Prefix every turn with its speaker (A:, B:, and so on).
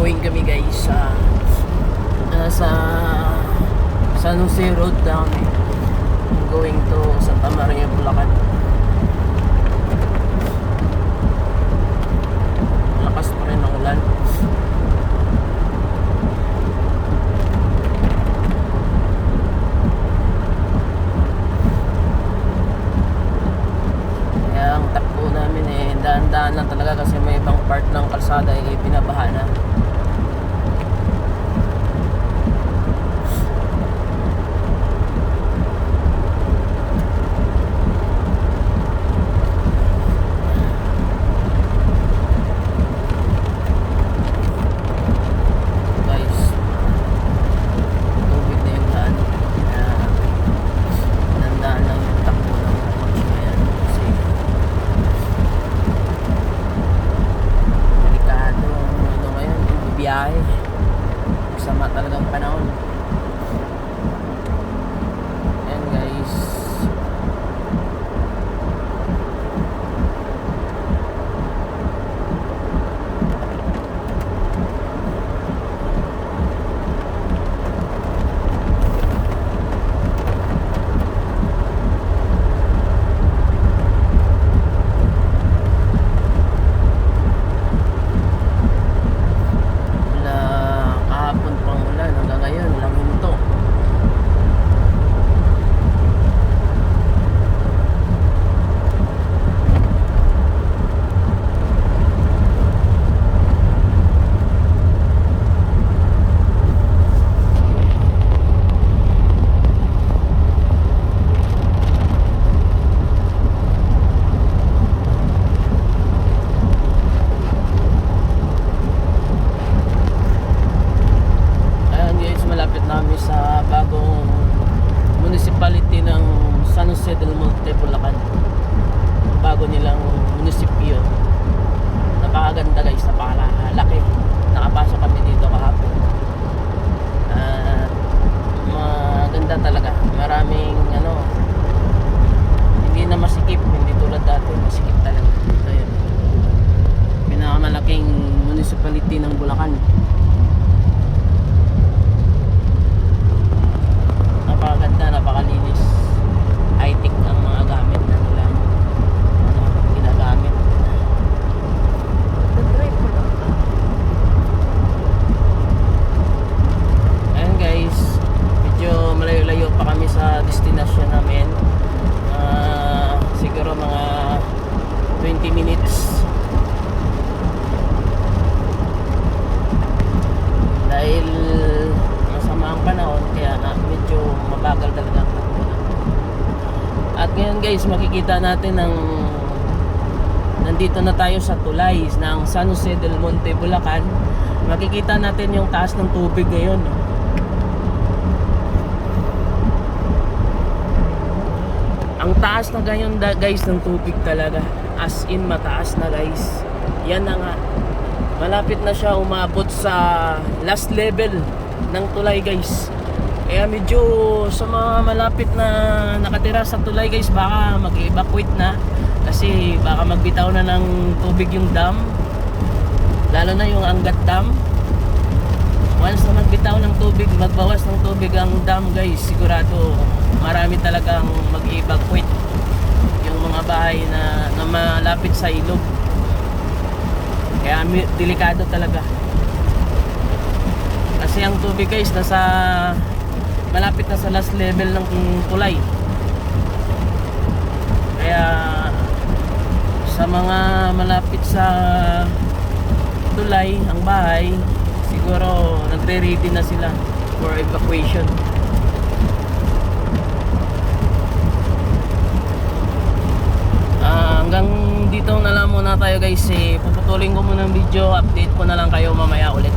A: Going kami guys sa San Jose Road na kami. Going to Santa Maria, Bulacan. Malakas pa rin ang ulan. Kaya ang takbo namin daan-daan lang talaga kasi may ibang part ng kalsada binabaha na. Biyahe sama talagang panahon. Ayan guys, namin sa bagong municipality ng San Jose del Monte, Bulacan. Bago nilang munisipyo. Napakaganda guys, napakalaki. Nakapasok kami dito kahapon. Maganda talaga. Maraming hindi na masikip, hindi tulad dati, masikip talaga. Ito yun. Pinakamalaking municipality ng Bulacan. Napakaganda, napakalinis. High-tech ang mga gamit na nila ginagamit. Ayan guys, medyo malayo-layo pa kami sa destination namin. Siguro mga 20 minutes. Dahil masama ang panahon, kaya medyo mabagal talaga ang takbo. At ngayon guys, makikita natin nandito na tayo sa tulay ng San Jose del Monte, Bulacan. Makikita natin yung taas ng tubig ngayon. Ang taas na ngayon guys ng tubig talaga, as in mataas na guys. Yan na nga, malapit na siya umabot sa last level ng tulay guys. Kaya medyo sa mga malapit na nakatira sa tulay guys, baka mag-evacuate na kasi baka magbitaw na ng tubig yung dam, lalo na yung Angat Dam. Once na magbitaw ng tubig, magbawas ng tubig ang dam guys, sigurado marami talagang mag-evacuate yung mga bahay na malapit sa ilog. Kaya delikado talaga kasi ang tubig guys malapit na sa last level ng tulay. Kaya sa mga malapit sa tulay ang bahay, siguro nagre-ready na sila for evacuation. Hanggang dito na lang muna tayo guys. Puputulin ko muna ang video, update ko na lang kayo mamaya ulit.